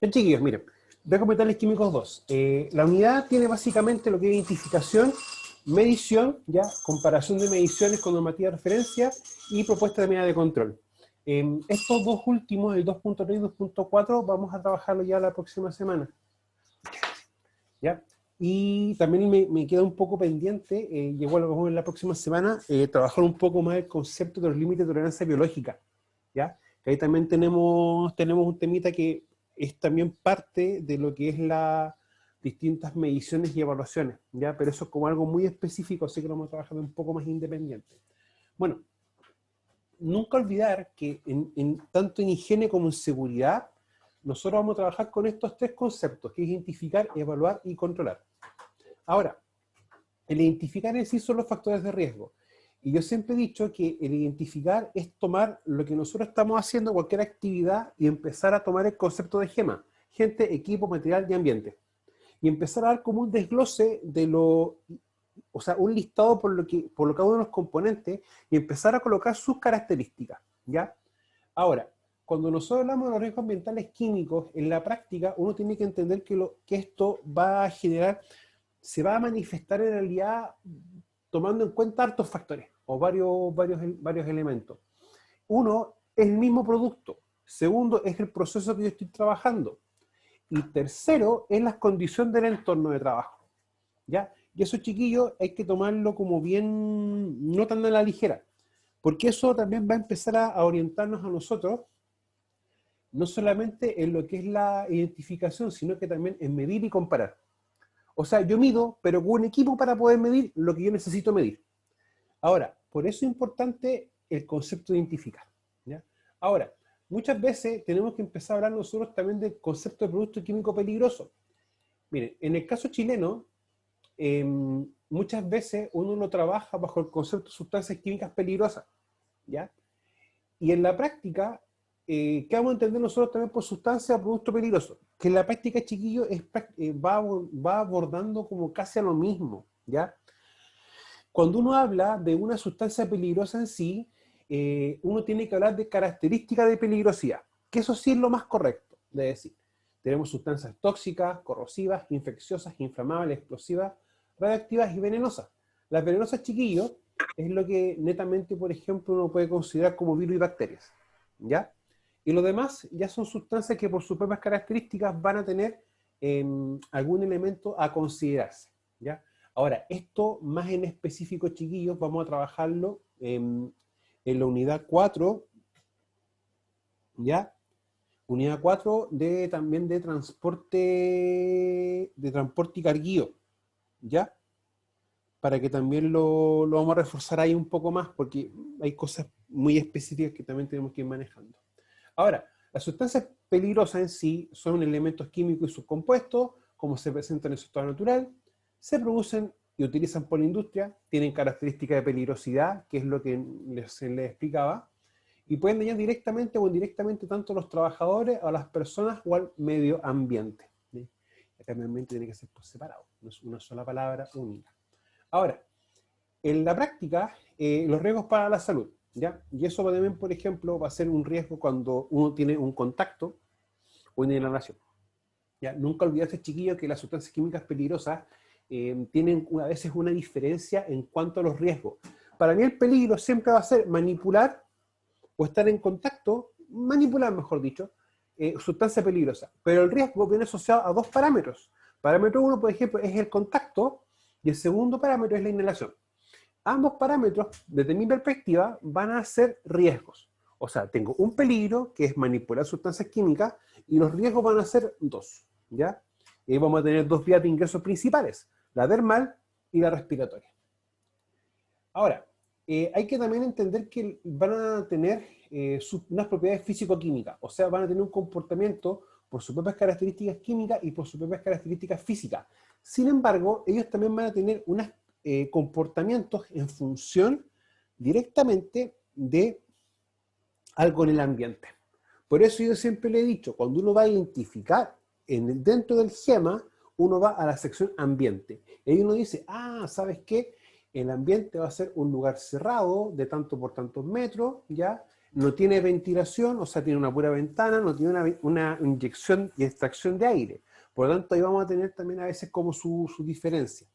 Bien, chiquillos, miren, voy a comentarles Químicos 2. La unidad tiene básicamente lo que es identificación, medición, ya, comparación de mediciones con normativa de referencia y propuesta de medida de control. Estos dos últimos, el 2.3 y 2.4, vamos a trabajarlo ya la próxima semana. ¿Ya? Y también me queda un poco pendiente, y igual lo vamos a ver la próxima semana, trabajar un poco más el concepto de los límites de tolerancia biológica. ¿Ya? Que ahí también tenemos un temita que es también parte de lo que es las distintas mediciones y evaluaciones, ¿ya? Pero eso es como algo muy específico, así que lo vamos a trabajar un poco más independiente. Bueno, nunca olvidar que tanto en higiene como en seguridad, nosotros vamos a trabajar con estos tres conceptos, que es identificar, evaluar y controlar. Ahora, el identificar en sí son los factores de riesgo. Y yo siempre he dicho que el identificar es tomar lo que nosotros estamos haciendo, cualquier actividad, y empezar a tomar el concepto de GEMA: gente, equipo, material y ambiente. Y empezar a dar como un desglose de o sea, un listado por lo cada uno de los componentes, y empezar a colocar sus características, ¿ya? Ahora, cuando nosotros hablamos de los riesgos ambientales químicos, en la práctica uno tiene que entender que esto va a generar, se va a manifestar en realidad tomando en cuenta hartos factores o varios elementos. Uno es el mismo producto. Segundo es el proceso que yo estoy trabajando. Y tercero es las condiciones del entorno de trabajo. ¿Ya? Y eso, chiquillos, hay que tomarlo como bien, no tan a la ligera. Porque eso también va a empezar a orientarnos a nosotros, no solamente en lo que es la identificación, sino que también en medir y comparar. O sea, yo mido, pero con un equipo para poder medir lo que yo necesito medir. Ahora, por eso es importante el concepto de identificar, ¿ya? Ahora, muchas veces tenemos que empezar a hablar nosotros también del concepto de producto químico peligroso. Miren, en el caso chileno, muchas veces uno lo trabaja bajo el concepto de sustancias químicas peligrosas, ¿ya? Y en la práctica, ¿qué vamos a entender nosotros también por sustancia o producto peligroso? Que en la práctica, chiquillo, va abordando como casi a lo mismo, ¿ya? Cuando uno habla de una sustancia peligrosa en sí, uno tiene que hablar de características de peligrosidad, que eso sí es lo más correcto de decir. Tenemos sustancias tóxicas, corrosivas, infecciosas, inflamables, explosivas, radiactivas y venenosas. Las venenosas, chiquillos, es lo que netamente, por ejemplo, uno puede considerar como virus y bacterias, ¿ya? Y lo demás ya son sustancias que por sus propias características van a tener algún elemento a considerarse, ¿ya? Ahora, esto más en específico, chiquillos, vamos a trabajarlo en la unidad 4, ¿ya? Unidad 4 también de transporte y carguío, ¿ya? Para que también lo vamos a reforzar ahí un poco más, porque hay cosas muy específicas que también tenemos que ir manejando. Ahora, las sustancias peligrosas en sí son elementos químicos y subcompuestos, como se presentan en su estado natural, se producen y utilizan por la industria, tienen características de peligrosidad, que es lo que les explicaba, y pueden dañar directamente o indirectamente tanto a los trabajadores, a las personas o al medio ambiente. ¿Sí? Acá el medio ambiente tiene que ser por separado, no es una sola palabra única. Ahora, en la práctica, los riesgos para la salud, ¿ya? Y eso también, por ejemplo, va a ser un riesgo cuando uno tiene un contacto o una inhalación. ¿Ya? Nunca olvidarse, chiquillos, que las sustancias químicas peligrosas tienen a veces una diferencia en cuanto a los riesgos. Para mí el peligro siempre va a ser manipular o estar en contacto, manipular mejor dicho, sustancia peligrosa. Pero el riesgo viene asociado a dos parámetros. Parámetro uno, por ejemplo, es el contacto, y el segundo parámetro es la inhalación. Ambos parámetros, desde mi perspectiva, van a ser riesgos. O sea, tengo un peligro, que es manipular sustancias químicas, y los riesgos van a ser dos, ¿ya? Y vamos a tener dos vías de ingresos principales, la dermal y la respiratoria. Ahora, hay que también entender que van a tener unas propiedades físico-químicas, o sea, van a tener un comportamiento por sus propias características químicas y por sus propias características físicas. Sin embargo, ellos también van a tener unos comportamientos en función directamente de algo en el ambiente. Por eso yo siempre le he dicho, cuando uno va a identificar dentro del GEMA, uno va a la sección ambiente. Y ahí uno dice, ¿sabes qué? El ambiente va a ser un lugar cerrado de tanto por tantos metros, ¿ya? no tiene ventilación, o sea, tiene una pura ventana, no tiene una inyección y extracción de aire. Por lo tanto, ahí vamos a tener también a veces como su diferencia.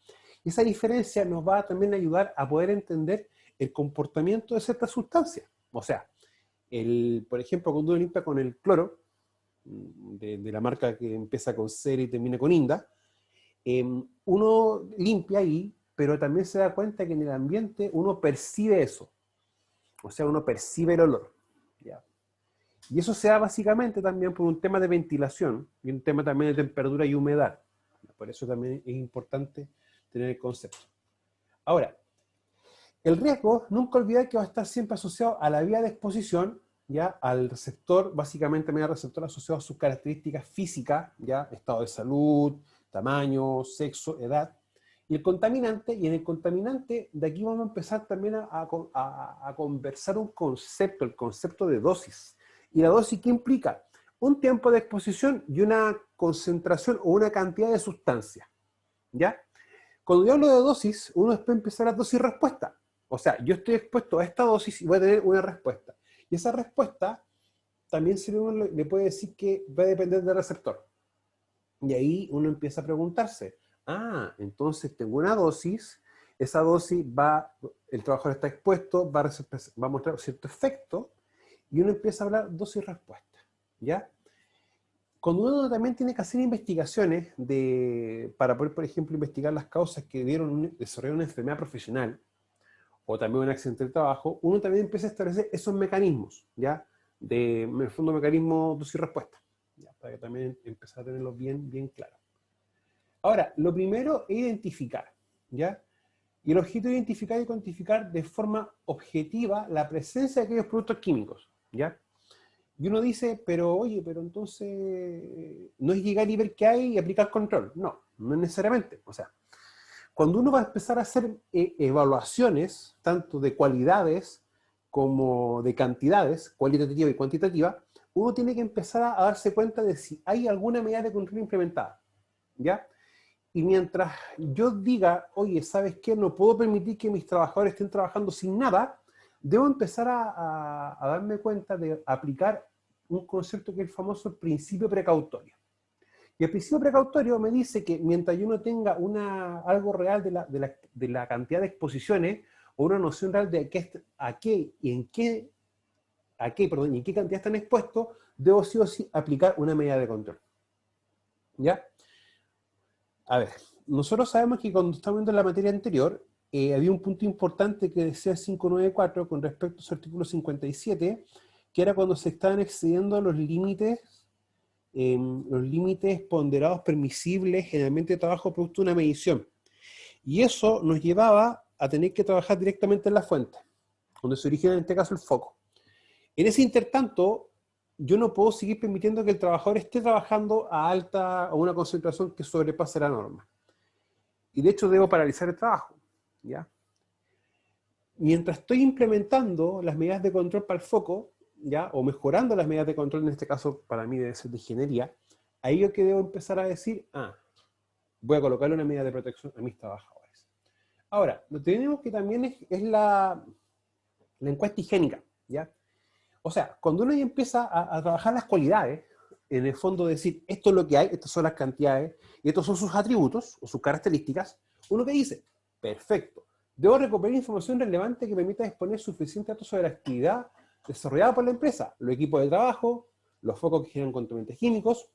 Y esa diferencia nos va a también ayudar a poder entender el comportamiento de ciertas sustancias. O sea, por ejemplo, cuando uno limpia con el cloro, de la marca que empieza con C y termina con Inda, uno limpia ahí, pero también se da cuenta que en el ambiente uno percibe eso. O sea, uno percibe el olor. ¿Ya? Y eso se da básicamente también por un tema de ventilación y un tema también de temperatura y humedad. Por eso también es importante tener el concepto. Ahora, el riesgo, nunca olvidar que va a estar siempre asociado a la vía de exposición, ya al receptor, básicamente medio receptor asociado a sus características físicas, ya estado de salud, tamaño, sexo, edad, y el contaminante, y en el contaminante de aquí vamos a empezar también a conversar un concepto, el concepto de dosis. ¿Y la dosis qué implica? Un tiempo de exposición y una concentración o una cantidad de sustancia, ¿ya? Cuando yo hablo de dosis, uno después empezar a dosis-respuesta. O sea, yo estoy expuesto a esta dosis y voy a tener una respuesta. Y esa respuesta también uno le puede decir que va a depender del receptor. Y ahí uno empieza a preguntarse, entonces tengo una dosis, esa dosis el trabajador está expuesto, va a mostrar cierto efecto, y uno empieza a hablar dosis-respuesta, ¿ya? Cuando uno también tiene que hacer investigaciones para poder, por ejemplo, investigar las causas que desarrollaron una enfermedad profesional o también un accidente de trabajo, uno también empieza a establecer esos mecanismos, ¿ya? En el fondo, mecanismo dosis y respuesta, ¿ya? Para que también empezar a tenerlo bien, bien claro. Ahora, lo primero es identificar, ¿ya? Y el objetivo es identificar y cuantificar de forma objetiva la presencia de aquellos productos químicos, ¿ya? Y uno dice, pero entonces, no es llegar y ver qué hay y aplicar control. No, no es necesariamente. O sea, cuando uno va a empezar a hacer evaluaciones, tanto de cualidades como de cantidades, cualitativa y cuantitativa, uno tiene que empezar a darse cuenta de si hay alguna medida de control implementada, ¿ya? Y mientras yo diga, oye, ¿sabes qué? No puedo permitir que mis trabajadores estén trabajando sin nada, debo empezar a darme cuenta de aplicar un concepto que es el famoso principio precautorio. Y el principio precautorio me dice que mientras yo no tenga algo real de la cantidad de exposiciones o una noción real de en qué cantidad están expuestos, debo sí o sí aplicar una medida de control. ¿Ya? A ver, nosotros sabemos que cuando estamos viendo la materia anterior, había un punto importante que decía el 594 con respecto a su artículo 57, que era cuando se estaban excediendo los límites ponderados permisibles en el ambiente de trabajo producto de una medición. Y eso nos llevaba a tener que trabajar directamente en la fuente, donde se origina en este caso el foco. En ese intertanto, yo no puedo seguir permitiendo que el trabajador esté trabajando a una concentración que sobrepase la norma. Y de hecho debo paralizar el trabajo, ¿ya? Mientras estoy implementando las medidas de control para el foco, ¿ya? O mejorando las medidas de control, en este caso para mí debe ser de ingeniería, ahí yo que debo empezar a decir, voy a colocarle una medida de protección a mis trabajadores. Ahora, lo que tenemos que también es la encuesta higiénica, ¿ya? O sea, cuando uno ya empieza a trabajar las cualidades, en el fondo decir, esto es lo que hay, estas son las cantidades, y estos son sus atributos, o sus características, uno que dice, perfecto, debo recuperar información relevante que permita disponer suficiente datos sobre la actividad desarrollada por la empresa, los equipos de trabajo, los focos que generan contaminantes químicos,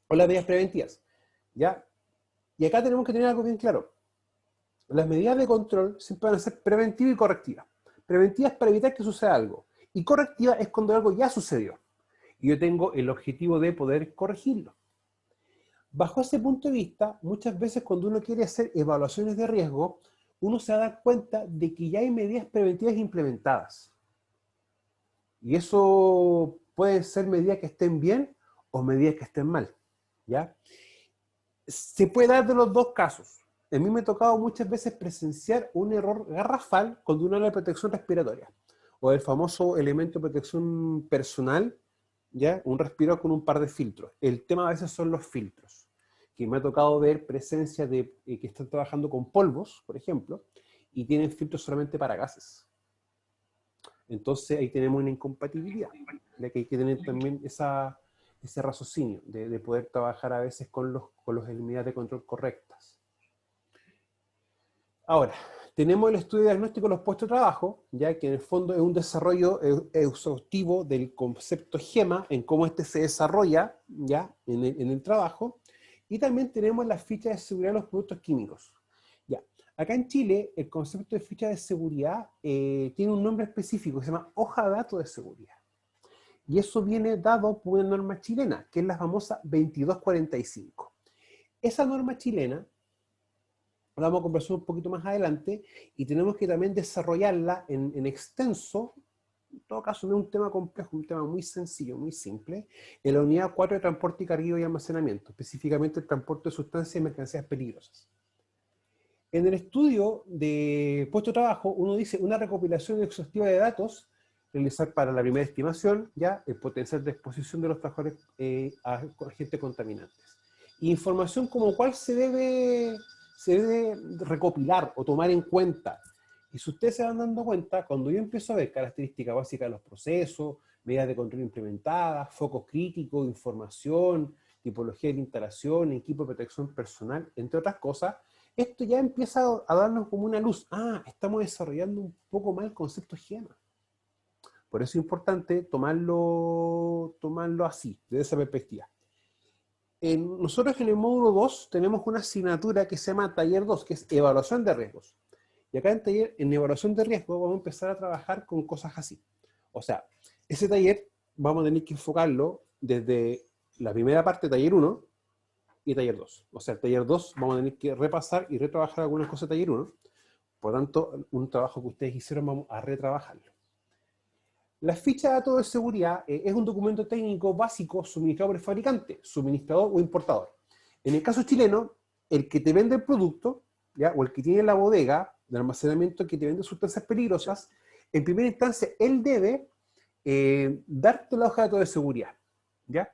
o las medidas preventivas, ¿ya? Y acá tenemos que tener algo bien claro. Las medidas de control siempre van a ser preventivas y correctivas. Preventivas para evitar que suceda algo. Y correctiva es cuando algo ya sucedió. Y yo tengo el objetivo de poder corregirlo. Bajo ese punto de vista, muchas veces cuando uno quiere hacer evaluaciones de riesgo, uno se da cuenta de que ya hay medidas preventivas implementadas. Y eso pueden ser medidas que estén bien o medidas que estén mal, ¿ya? Se puede dar de los dos casos. A mí me ha tocado muchas veces presenciar un error garrafal cuando uno habla de protección respiratoria, o el famoso elemento de protección personal, ¿ya? Un respirador con un par de filtros. El tema a veces son los filtros, que me ha tocado ver presencia de que están trabajando con polvos, por ejemplo, y tienen filtros solamente para gases. Entonces ahí tenemos una incompatibilidad, ya que hay que tener también ese raciocinio de poder trabajar a veces con las unidades de control correctas. Ahora, tenemos el estudio diagnóstico de los puestos de trabajo, ya que en el fondo es un desarrollo exhaustivo del concepto GEMA, en cómo este se desarrolla ya en el trabajo, y también tenemos la ficha de seguridad de los productos químicos. Ya. Acá en Chile, el concepto de ficha de seguridad tiene un nombre específico, que se llama hoja de datos de seguridad. Y eso viene dado por una norma chilena, que es la famosa 2245. Esa norma chilena la vamos a conversar un poquito más adelante, y tenemos que también desarrollarla en extenso. En todo caso no es un tema complejo, un tema muy sencillo, muy simple, en la unidad 4 de transporte y cargueo y almacenamiento, específicamente el transporte de sustancias y mercancías peligrosas. En el estudio de puesto de trabajo, uno dice una recopilación exhaustiva de datos, realizar para la primera estimación, ya el potencial de exposición de los trabajadores a agentes contaminantes. Información como cuál se debe recopilar o tomar en cuenta. Y si ustedes se van dando cuenta, cuando yo empiezo a ver características básicas de los procesos, medidas de control implementadas, focos críticos, información, tipología de instalación, equipo de protección personal, entre otras cosas, esto ya empieza a darnos como una luz. Ah, estamos desarrollando un poco más el concepto GEMA. Por eso es importante tomarlo así, desde esa perspectiva. Nosotros en el módulo 2 tenemos una asignatura que se llama Taller 2, que es Evaluación de Riesgos. Y acá en Evaluación de Riesgos vamos a empezar a trabajar con cosas así. O sea, ese taller vamos a tener que enfocarlo desde la primera parte, Taller 1, y Taller 2. O sea, el Taller 2 vamos a tener que repasar y retrabajar algunas cosas de Taller 1. Por tanto, un trabajo que ustedes hicieron vamos a retrabajarlo. La ficha de datos de seguridad es un documento técnico básico suministrado por el fabricante, suministrador o importador. En el caso chileno, el que te vende el producto, ¿ya? O el que tiene la bodega de almacenamiento que te vende sustancias peligrosas, en primera instancia, él debe darte la hoja de datos de seguridad. ¿Ya?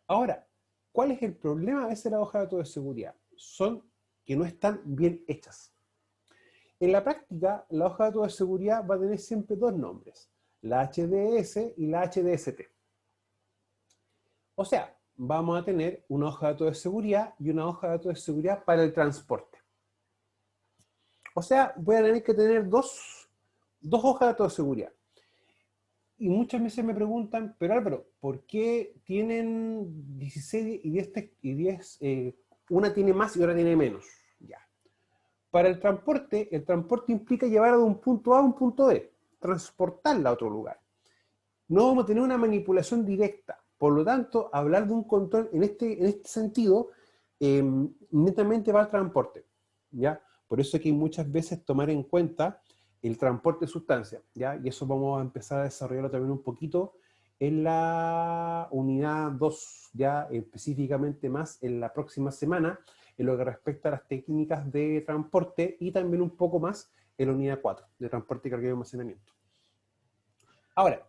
Ahora, ¿cuál es el problema a veces de la hoja de datos de seguridad? Son que no están bien hechas. En la práctica, la hoja de datos de seguridad va a tener siempre dos nombres, la HDS y la HDST. O sea, vamos a tener una hoja de datos de seguridad y una hoja de datos de seguridad para el transporte. O sea, voy a tener que tener dos hojas de datos de seguridad. Y muchas veces me preguntan, pero Álvaro, ¿por qué tienen 16 y 10, una tiene más y otra tiene menos? Ya. Para el transporte implica llevarla de un punto A a un punto B, transportarla a otro lugar. No vamos a tener una manipulación directa. Por lo tanto, hablar de un control en este sentido, netamente va al transporte. ¿Ya? Por eso hay que muchas veces tomar en cuenta el transporte de sustancias, ¿ya? Y eso vamos a empezar a desarrollarlo también un poquito en la unidad 2, ya específicamente más en la próxima semana, en lo que respecta a las técnicas de transporte, y también un poco más en la unidad 4, de transporte, carga y almacenamiento. Ahora,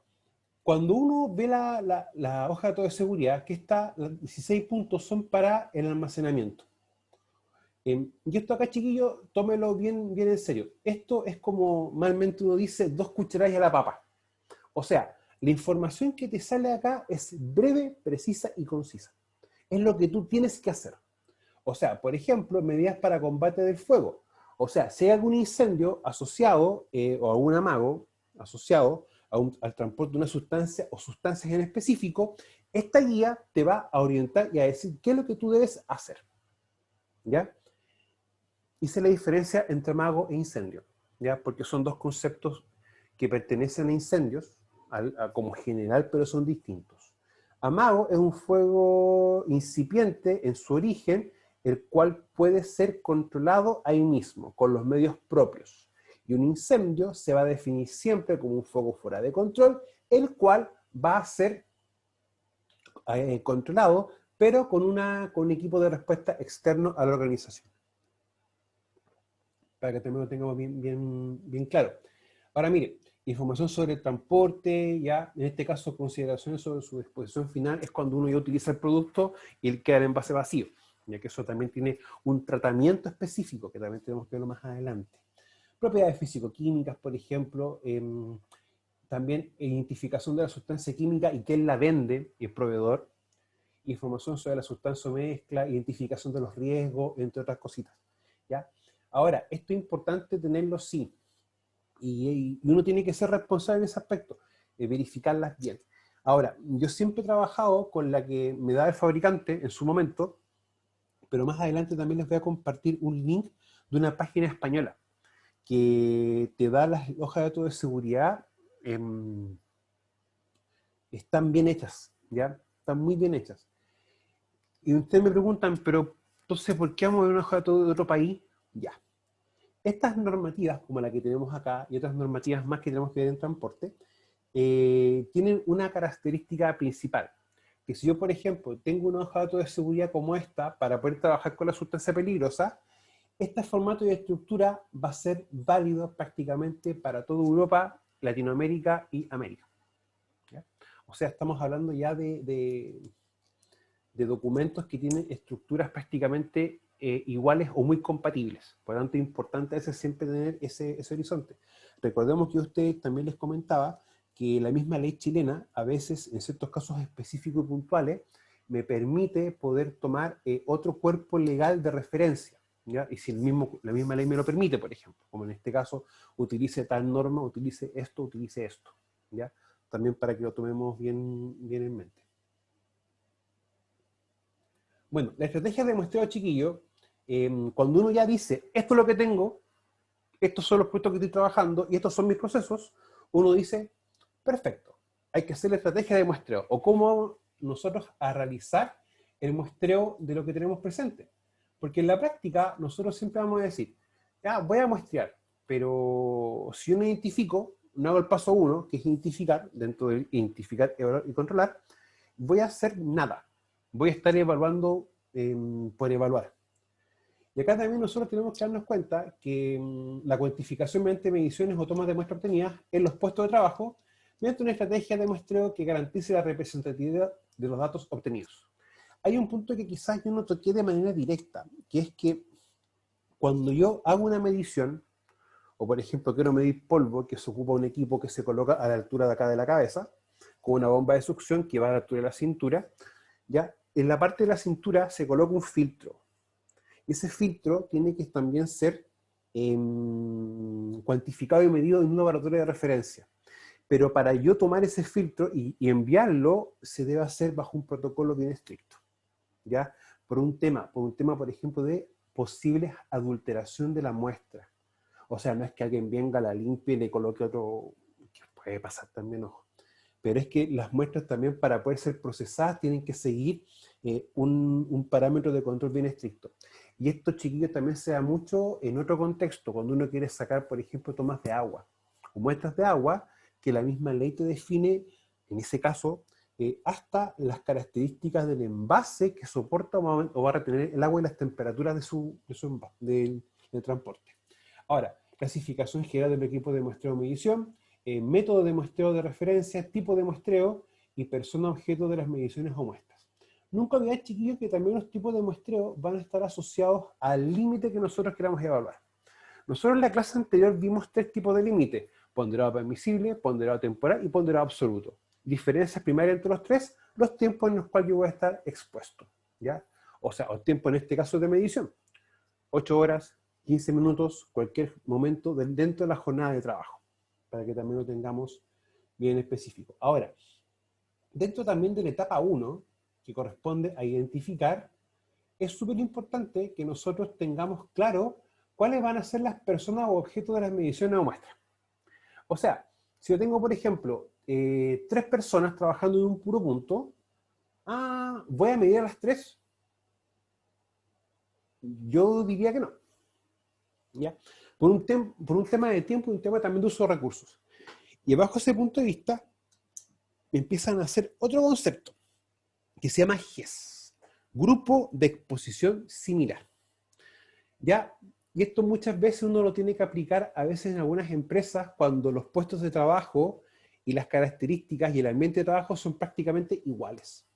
cuando uno ve la hoja de datos de seguridad, que está, los 16 puntos son para el almacenamiento. Y esto acá, chiquillos, tómelo bien en serio. Esto es como, malmente uno dice, 2 cucharadas a la papa. O sea, la información que te sale acá es breve, precisa y concisa. Es lo que tú tienes que hacer. O sea, por ejemplo, medidas para combate del fuego. O sea, si hay algún incendio asociado o algún amago asociado al transporte de una sustancia o sustancias en específico, esta guía te va a orientar y a decir qué es lo que tú debes hacer. ¿Ya? Hice la diferencia entre amago e incendio, ¿ya? Porque son dos conceptos que pertenecen a incendios, como general, pero son distintos. Amago es un fuego incipiente en su origen, el cual puede ser controlado ahí mismo, con los medios propios. Y un incendio se va a definir siempre como un fuego fuera de control, el cual va a ser controlado, pero con un equipo de respuesta externo a la organización. Para que también lo tengamos bien claro. Ahora mire, información sobre el transporte, ya en este caso consideraciones sobre su disposición final, es cuando uno ya utiliza el producto y él queda en envase vacío, ya que eso también tiene un tratamiento específico que también tenemos que verlo más adelante. Propiedades físico-químicas, por ejemplo, También identificación de la sustancia química y quién la vende, y el proveedor. Información sobre la sustancia o mezcla, identificación de los riesgos, entre otras cositas. ¿Ya? Ahora, esto es importante tenerlo sí, y uno tiene que ser responsable en ese aspecto, verificarlas bien. Ahora, yo siempre he trabajado con la que me da el fabricante en su momento, pero más adelante también les voy a compartir un link de una página española que te da las hojas de datos de seguridad, están bien hechas, ¿ya? Están muy bien hechas. Y ustedes me preguntan, pero entonces, ¿por qué vamos a ver una hoja de datos de otro país? Ya. Estas normativas, como la que tenemos acá, y otras normativas más que tenemos que ver en transporte, tienen una característica principal, que si yo, por ejemplo, tengo una hoja de datos de seguridad como esta, para poder trabajar con la sustancia peligrosa, este formato y estructura va a ser válido prácticamente para toda Europa, Latinoamérica y América. ¿Ya? O sea, estamos hablando ya de documentos que tienen estructuras prácticamente iguales o muy compatibles. Por lo tanto, es importante a veces siempre tener ese horizonte. Recordemos que yo a ustedes también les comentaba que la misma ley chilena, a veces, en ciertos casos específicos y puntuales, me permite poder tomar otro cuerpo legal de referencia, ¿ya? Y si la misma ley me lo permite, por ejemplo, como en este caso, utilice tal norma, utilice esto, ¿ya? También para que lo tomemos bien en mente. Bueno, la estrategia de muestreo, chiquillo, cuando uno ya dice, esto es lo que tengo, estos son los proyectos que estoy trabajando y estos son mis procesos, uno dice, perfecto, hay que hacer la estrategia de muestreo, o cómo nosotros a realizar el muestreo de lo que tenemos presente. Porque en la práctica, nosotros siempre vamos a decir, ya, voy a muestrear, pero si yo no identifico, no hago el paso 1, que es identificar, dentro de identificar, evaluar y controlar, voy a hacer nada. Voy a estar evaluando por evaluar. Y acá también nosotros tenemos que darnos cuenta que la cuantificación mediante mediciones o tomas de muestra obtenidas en los puestos de trabajo mediante una estrategia de muestreo que garantice la representatividad de los datos obtenidos. Hay un punto que quizás yo no toqué de manera directa, que es que cuando yo hago una medición, o por ejemplo quiero medir polvo, que se ocupa un equipo que se coloca a la altura de acá de la cabeza, con una bomba de succión que va a la altura de la cintura, ¿ya? En la parte de la cintura se coloca un filtro. Ese filtro tiene que también ser cuantificado y medido en un laboratorio de referencia. Pero para yo tomar ese filtro y enviarlo, se debe hacer bajo un protocolo bien estricto, ¿ya? Por un tema, por ejemplo, de posibles adulteración de la muestra. O sea, no es que alguien venga, la limpie y le coloque otro, que puede pasar también, ojo. Pero es que las muestras también, para poder ser procesadas, tienen que seguir un parámetro de control bien estricto. Y esto, chiquillos, también se da mucho en otro contexto, cuando uno quiere sacar, por ejemplo, tomas de agua, o muestras de agua, que la misma ley te define, en ese caso, hasta las características del envase que soporta o va a retener el agua y las temperaturas del transporte. Ahora, clasificación general del equipo de muestreo o medición, método de muestreo de referencia, tipo de muestreo y persona objeto de las mediciones o muestras. Nunca olvidéis, chiquillos, que también los tipos de muestreo van a estar asociados al límite que nosotros queramos evaluar. Nosotros en la clase anterior vimos 3 tipos de límite: ponderado permisible, ponderado temporal y ponderado absoluto. Diferencias primarias entre los 3, los tiempos en los cuales yo voy a estar expuesto, ¿ya? O sea, el tiempo en este caso de medición, 8 horas, 15 minutos, cualquier momento dentro de la jornada de trabajo, para que también lo tengamos bien específico. Ahora, dentro también de la etapa 1, que corresponde a identificar, es súper importante que nosotros tengamos claro cuáles van a ser las personas o objetos de las mediciones o muestras. O sea, si yo tengo, por ejemplo, 3 personas trabajando en un puro punto, ¿voy a medir a las 3? Yo diría que no, ¿ya? Por un tema de tiempo y un tema también de uso de recursos. Y bajo ese punto de vista, empiezan a hacer otro concepto, que se llama GES, Grupo de Exposición Similar. ¿Ya? Y esto muchas veces uno lo tiene que aplicar a veces en algunas empresas cuando los puestos de trabajo y las características y el ambiente de trabajo son prácticamente iguales.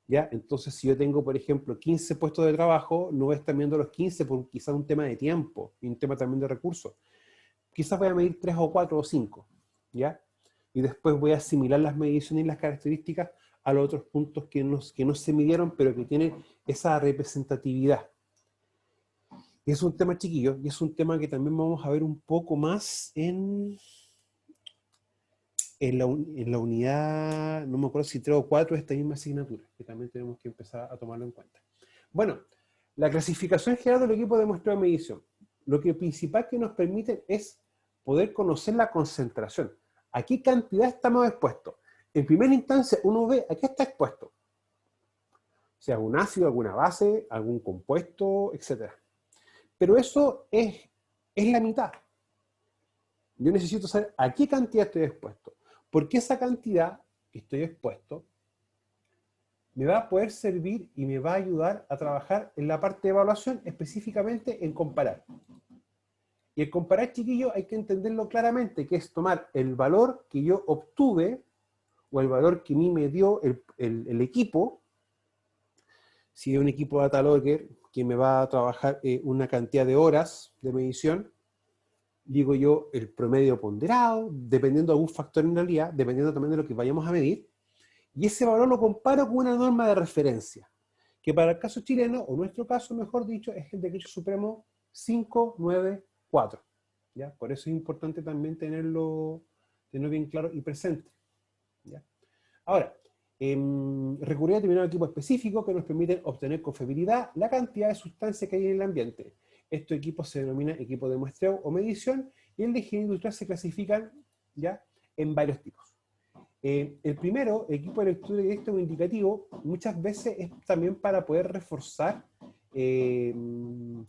¿Ya? Entonces, si yo tengo, por ejemplo, 15 puestos de trabajo, no voy a estar viendo los 15 por quizás un tema de tiempo y un tema también de recursos. Quizás voy a medir 3 o 4 o 5, ¿ya? y después voy a asimilar las mediciones y las características a los otros puntos que no se midieron, pero que tienen esa representatividad. Y es un tema chiquillo, y es un tema que también vamos a ver un poco más en la unidad, no me acuerdo si 3 o 4 de esta misma asignatura, que también tenemos que empezar a tomarlo en cuenta. Bueno, la clasificación general del equipo de muestreo de medición. Lo que principal que nos permite es poder conocer la concentración. ¿A qué cantidad estamos expuestos? En primera instancia, uno ve a qué está expuesto. Sea un ácido, alguna base, algún compuesto, etc. Pero eso es la mitad. Yo necesito saber a qué cantidad estoy expuesto. Porque esa cantidad que estoy expuesto me va a poder servir y me va a ayudar a trabajar en la parte de evaluación, específicamente en comparar. Y el comparar, chiquillo, hay que entenderlo claramente, que es tomar el valor que yo obtuve, o el valor que a mí me dio el equipo, si es un equipo de data logger que me va a trabajar una cantidad de horas de medición, digo yo el promedio ponderado, dependiendo de algún factor en realidad, dependiendo también de lo que vayamos a medir, y ese valor lo comparo con una norma de referencia, que para el caso chileno, o nuestro caso, mejor dicho, es el Decreto Supremo 594. ¿Ya? Por eso es importante también tenerlo bien claro y presente. ¿Ya? Ahora, recurrir a determinado equipo específico que nos permiten obtener con fiabilidad la cantidad de sustancias que hay en el ambiente. Estos equipos se denominan equipos de muestreo o medición, y el de ingeniería industrial se clasifican ya en varios tipos. El primero, equipo de lectura directa o indicativo, muchas veces es también para poder reforzar el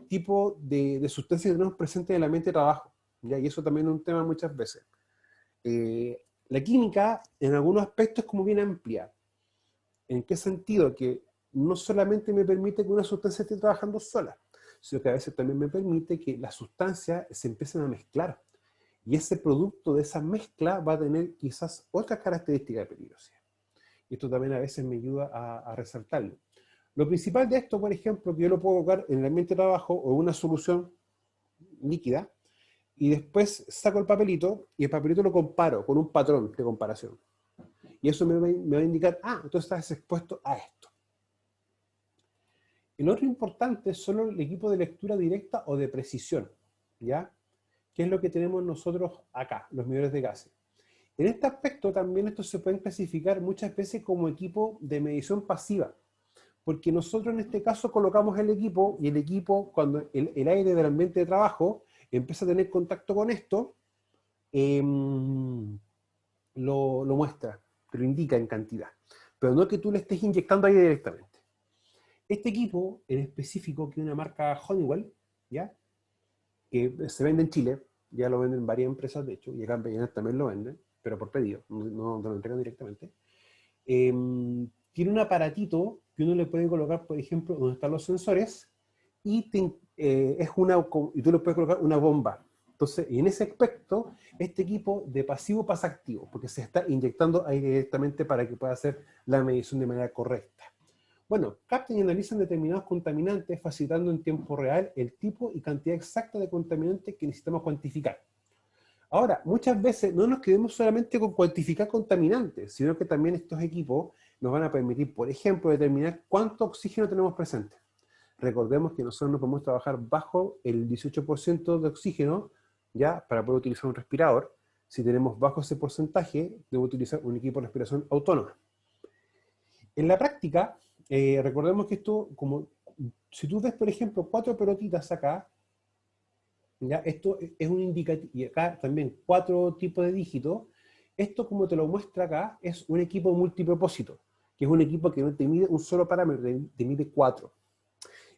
tipo de sustancias que tenemos presentes en el ambiente de trabajo, ¿ya? Y eso también es un tema muchas veces. La química, en algunos aspectos, es como bien amplia. ¿En qué sentido? Que no solamente me permite que una sustancia esté trabajando sola, sino que a veces también me permite que las sustancias se empiecen a mezclar. Y ese producto de esa mezcla va a tener quizás otras características de peligrosidad. Y esto también a veces me ayuda a resaltarlo. Lo principal de esto, por ejemplo, que yo lo puedo colocar en el ambiente de trabajo o en una solución líquida, y después saco el papelito, y el papelito lo comparo con un patrón de comparación. Y eso me va a indicar, entonces estás expuesto a esto. El otro importante es solo el equipo de lectura directa o de precisión, ¿ya? ¿Qué es lo que tenemos nosotros acá, los medidores de gases? En este aspecto también estos se pueden clasificar muchas veces como equipo de medición pasiva, porque nosotros en este caso colocamos el equipo, y el equipo, cuando el aire del ambiente de trabajo empieza a tener contacto con esto, lo muestra, te lo indica en cantidad, pero no que tú le estés inyectando aire directamente. Este equipo en específico, que es una marca Honeywell, ¿ya? Que se vende en Chile, ya lo venden varias empresas de hecho, y acá en Peñaner también lo venden, pero por pedido, no lo entregan directamente. Tiene un aparatito que uno le puede colocar, por ejemplo, donde están los sensores, y tú le puedes colocar una bomba. Entonces, en ese aspecto, este equipo de pasivo pasa a activo, porque se está inyectando aire directamente para que pueda hacer la medición de manera correcta. Bueno, captan y analizan determinados contaminantes, facilitando en tiempo real el tipo y cantidad exacta de contaminantes que necesitamos cuantificar. Ahora, muchas veces no nos quedemos solamente con cuantificar contaminantes, sino que también estos equipos nos van a permitir, por ejemplo, determinar cuánto oxígeno tenemos presente. Recordemos que nosotros no podemos trabajar bajo el 18% de oxígeno, ya, para poder utilizar un respirador. Si tenemos bajo ese porcentaje, debo utilizar un equipo de respiración autónoma. En la práctica, recordemos que esto, como si tú ves, por ejemplo, 4 pelotitas acá, ¿ya? Esto es un indicativo, y acá también 4 tipos de dígitos. Esto, como te lo muestra acá, es un equipo multipropósito, que es un equipo que no te mide un solo parámetro, te mide 4.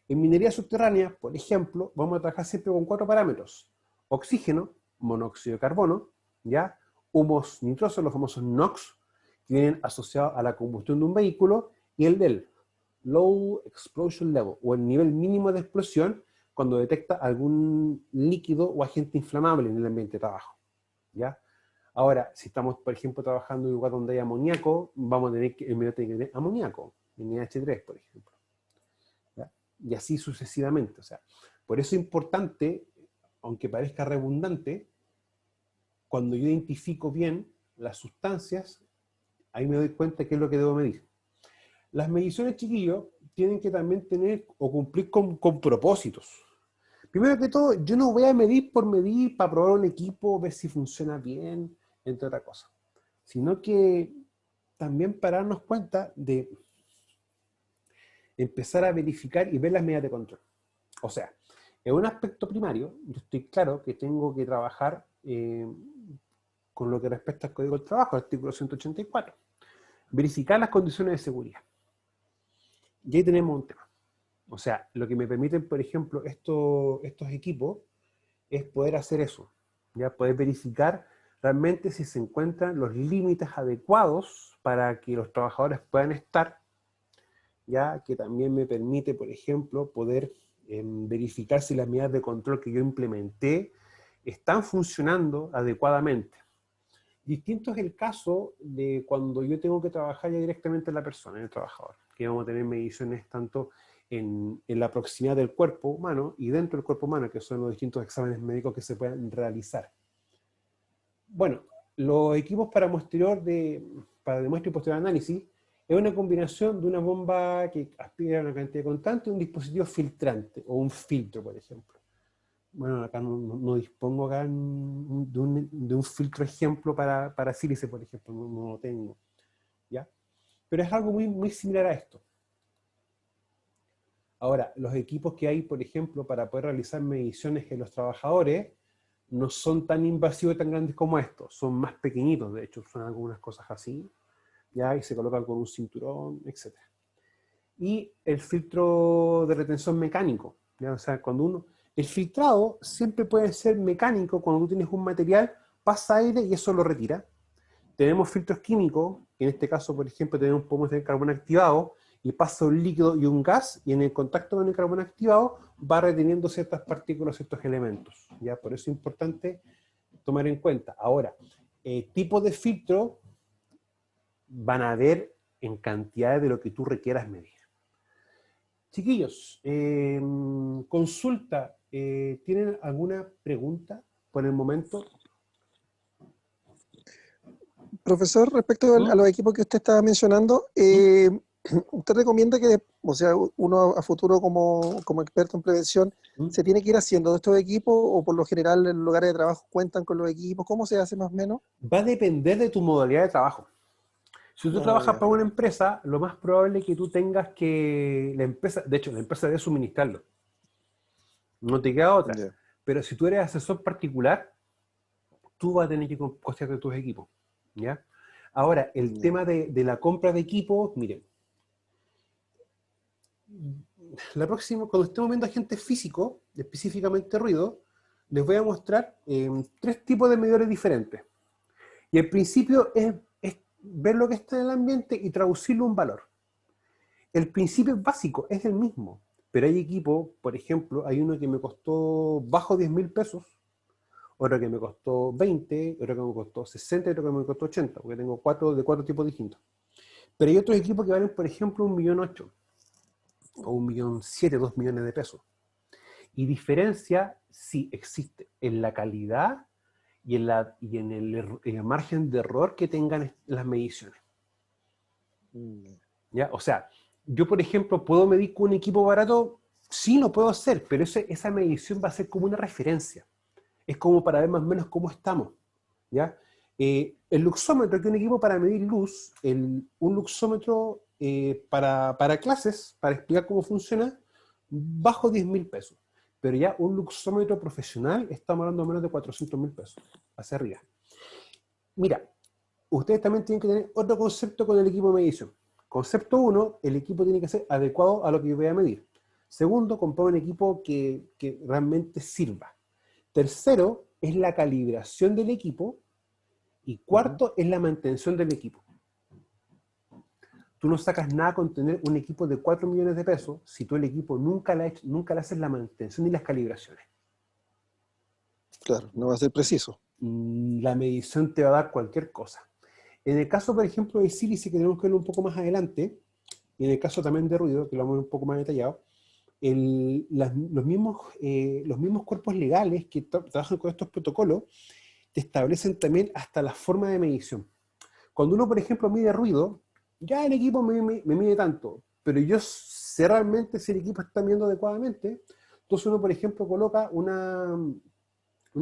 En minería subterránea, por ejemplo, vamos a trabajar siempre con 4 parámetros: oxígeno, monóxido de carbono, ¿ya? Humos nitrosos, los famosos NOx, que vienen asociados a la combustión de un vehículo, y el del Low Explosion Level, o el nivel mínimo de explosión, cuando detecta algún líquido o agente inflamable en el ambiente de trabajo, ¿ya? Ahora, si estamos, por ejemplo, trabajando en un lugar donde hay amoníaco, vamos a tener que, el medio tiene que tener amoníaco, NH3, por ejemplo, ¿ya? Y así sucesivamente. O sea, por eso es importante, aunque parezca redundante, cuando yo identifico bien las sustancias, ahí me doy cuenta qué es lo que debo medir. Las mediciones, chiquillos, tienen que también tener o cumplir con propósitos. Primero que todo, yo no voy a medir por medir para probar un equipo, ver si funciona bien, entre otras cosas. Sino que también para darnos cuenta de empezar a verificar y ver las medidas de control. O sea, en un aspecto primario, yo estoy claro que tengo que trabajar con lo que respecta al Código del Trabajo, el artículo 184. Verificar las condiciones de seguridad. Y ahí tenemos un tema. O sea, lo que me permiten, por ejemplo, estos equipos es poder hacer eso. Ya poder verificar realmente si se encuentran los límites adecuados para que los trabajadores puedan estar, ya que también me permite, por ejemplo, poder verificar si las medidas de control que yo implementé están funcionando adecuadamente. Distinto es el caso de cuando yo tengo que trabajar ya directamente en la persona, en el trabajador, que vamos a tener mediciones tanto en la proximidad del cuerpo humano y dentro del cuerpo humano, que son los distintos exámenes médicos que se pueden realizar. Bueno, los equipos para de muestra y posterior análisis es una combinación de una bomba que aspira a una cantidad constante y un dispositivo filtrante, o un filtro, por ejemplo. Bueno, acá no dispongo acá de un filtro ejemplo para sílice, por ejemplo, no lo tengo, ¿ya? Pero es algo muy, muy similar a esto. Ahora, los equipos que hay, por ejemplo, para poder realizar mediciones en los trabajadores, no son tan invasivos y tan grandes como estos, son más pequeñitos, de hecho, son algunas cosas así, ¿ya? Y se colocan con un cinturón, etc. Y el filtro de retención mecánico, ¿ya? O sea, el filtrado siempre puede ser mecánico cuando tú tienes un material, pasa aire y eso lo retira. Tenemos filtros químicos, en este caso, por ejemplo, podemos tener carbono activado, y pasa un líquido y un gas, y en el contacto con el carbono activado va reteniendo ciertas partículas, ciertos elementos. ¿Ya? Por eso es importante tomar en cuenta. Ahora, tipos de filtro van a haber en cantidades de lo que tú requieras medir. Chiquillos, consulta, ¿tienen alguna pregunta por el momento? Profesor, respecto a los equipos que usted estaba mencionando, ¿usted recomienda que, o sea, uno a futuro como experto en prevención, se tiene que ir haciendo de estos equipos o por lo general en lugares de trabajo cuentan con los equipos? ¿Cómo se hace más o menos? Va a depender de tu modalidad de trabajo. Si tú trabajas para una empresa, lo más probable es que tú tengas que la empresa debe suministrarlo. No te queda otra. Yeah. Pero si tú eres asesor particular, tú vas a tener que costearte tus equipos. ¿Ya? Ahora, el tema de la compra de equipos, miren, la próxima, cuando estemos viendo agentes físicos, específicamente ruido, les voy a mostrar 3 tipos de medidores diferentes. Y el principio es ver lo que está en el ambiente y traducirlo a un valor. El principio básico es el mismo, pero hay equipos, por ejemplo, hay uno que me costó bajo 10.000 pesos, otro que me costó 20, otro que me costó 60 y otro que me costó 80, porque tengo 4 tipos distintos. Pero hay otros equipos que valen, por ejemplo, 1.800.000 o 1.700.000, 2 millones de pesos. Y diferencia sí existe en la calidad y en el margen de error que tengan las mediciones. ¿Ya? O sea, yo por ejemplo, ¿puedo medir con un equipo barato? Sí, lo puedo hacer, pero esa medición va a ser como una referencia. Es como para ver más o menos cómo estamos. ¿Ya? El luxómetro, que es un equipo para medir luz, un luxómetro para clases, para explicar cómo funciona, bajo 10.000 pesos. Pero ya un luxómetro profesional, estamos hablando de menos de 400.000 pesos, hacia arriba. Mira, ustedes también tienen que tener otro concepto con el equipo de medición. Concepto 1, el equipo tiene que ser adecuado a lo que yo voy a medir. Segundo, comprar un equipo que realmente sirva. Tercero, es la calibración del equipo. Y cuarto, es la mantención del equipo. Tú no sacas nada con tener un equipo de 4 millones de pesos si tú el equipo nunca le haces la mantención ni las calibraciones. Claro, no va a ser preciso. La medición te va a dar cualquier cosa. En el caso, por ejemplo, de sílice, que tenemos que verlo un poco más adelante, y en el caso también de ruido, que lo vamos a ver un poco más detallado, los mismos cuerpos legales que trabajan con estos protocolos te establecen también hasta la forma de medición. Cuando uno, por ejemplo, mide ruido, ya el equipo me mide tanto, pero yo sé realmente si el equipo está midiendo adecuadamente. Entonces uno, por ejemplo, coloca un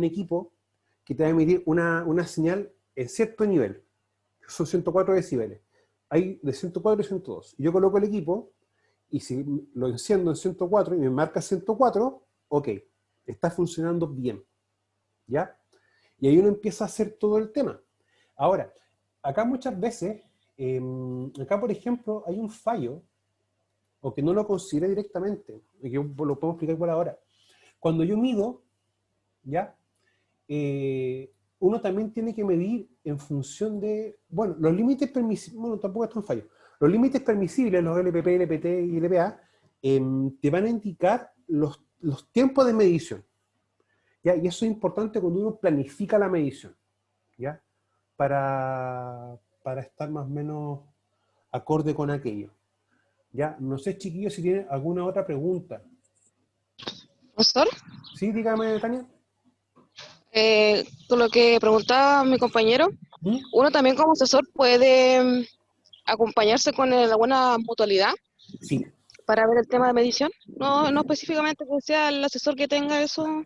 equipo que te va a medir una señal en cierto nivel, que son 104 decibeles. Hay de 104 y 102. Yo coloco el equipo, y si lo enciendo en 104 y me marca 104, ok, está funcionando bien, ¿ya? Y ahí uno empieza a hacer todo el tema. Ahora, acá muchas veces, acá por ejemplo, hay un fallo, o que no lo consideré directamente, y que lo puedo explicar por ahora. Cuando yo mido, ¿ya? Uno también tiene que medir en función de, bueno, los límites permisibles, bueno, tampoco es un fallo. Los límites permisibles, los LPP, LPT y LPA, te van a indicar los tiempos de medición, ¿ya? Y eso es importante cuando uno planifica la medición, ¿ya? Para estar más o menos acorde con aquello, ¿ya? No sé, chiquillos, si tienen alguna otra pregunta. Profesor, Sí, dígame, Tania. con lo que preguntaba mi compañero, ¿Mm? uno también como asesor puede acompañarse con alguna mutualidad Sí. para ver el tema de medición. No, no específicamente que sea el asesor que tenga eso.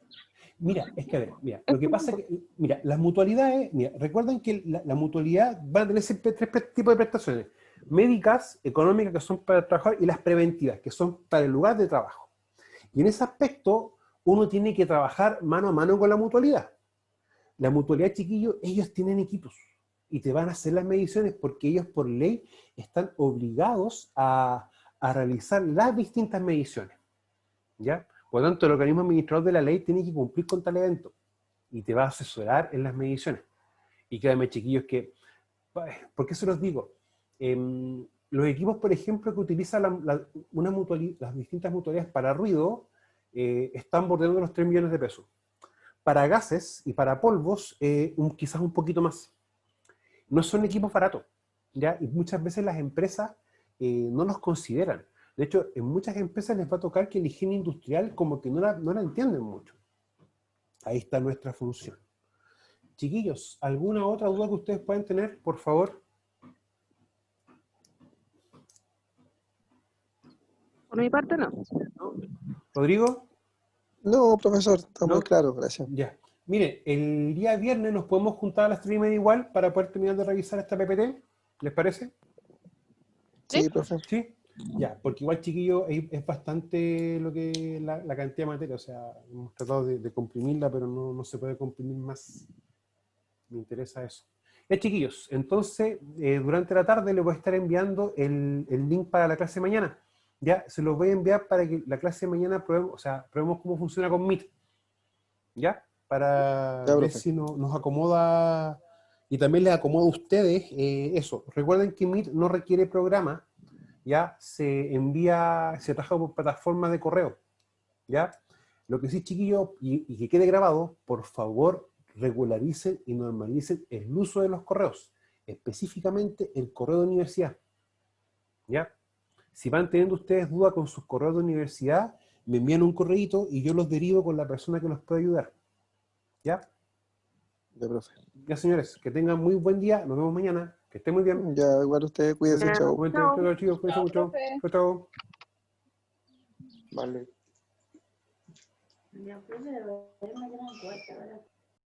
Mira, es que a ver, mira, lo que pasa es que, mira, las mutualidades, mira, recuerden que la mutualidad va a tener siempre tres tipos de prestaciones: médicas, económicas, que son para el trabajador, y las preventivas, que son para el lugar de trabajo. Y en ese aspecto, uno tiene que trabajar mano a mano con la mutualidad. La mutualidad, chiquillos, ellos tienen equipos y te van a hacer las mediciones porque ellos por ley están obligados a realizar las distintas mediciones, ¿ya? Por lo tanto, el organismo administrador de la ley tiene que cumplir con tal evento y te va a asesorar en las mediciones. Y créanme, chiquillos, que, ¿por qué se los digo? Los equipos, por ejemplo, que utilizan las distintas mutualidades para ruido, están bordeando los 3 millones de pesos. Para gases y para polvos, quizás un poquito más. No son equipos baratos, ¿ya? Y muchas veces las empresas no los consideran. De hecho, en muchas empresas les va a tocar que la higiene industrial como que no la entienden mucho. Ahí está nuestra función. Chiquillos, ¿alguna otra duda que ustedes puedan tener, por favor? Por mi parte, no. ¿No? ¿Rodrigo? No, profesor, está muy ¿No? claro, gracias. Ya. Mire, el día viernes nos podemos juntar a las 3:30 igual para poder terminar de revisar esta PPT. ¿Les parece? ¿Sí? Sí, profe. ¿Sí? Ya, porque igual, chiquillo, es bastante lo que la cantidad de materia. O sea, hemos tratado de comprimirla, pero no se puede comprimir más. Me interesa eso. Ya, chiquillos, entonces, durante la tarde les voy a estar enviando el link para la clase de mañana. Ya, se los voy a enviar para que la clase de mañana probemos cómo funciona con Meet. ¿Ya? Para Ya, ver profe. si nos acomoda y también les acomoda a ustedes eso. Recuerden que Meet no requiere programa, ¿ya? Se trabaja por plataformas de correo, ¿ya? Lo que sí, chiquillos, y que quede grabado, por favor, regularicen y normalicen el uso de los correos, específicamente el correo de universidad, ¿ya? Si van teniendo ustedes dudas con sus correos de universidad, me envían un correíto y yo los derivo con la persona que los puede ayudar, ¿ya? Ya, profe. Ya, señores, que tengan muy buen día, nos vemos mañana, que estén muy bien. Ya, igual ustedes, cuídense, chao. Chao, chao, chicos, cuídense mucho. Chao, chao. Vale. Ya, pues, pero mañana en cuarta, ¿verdad?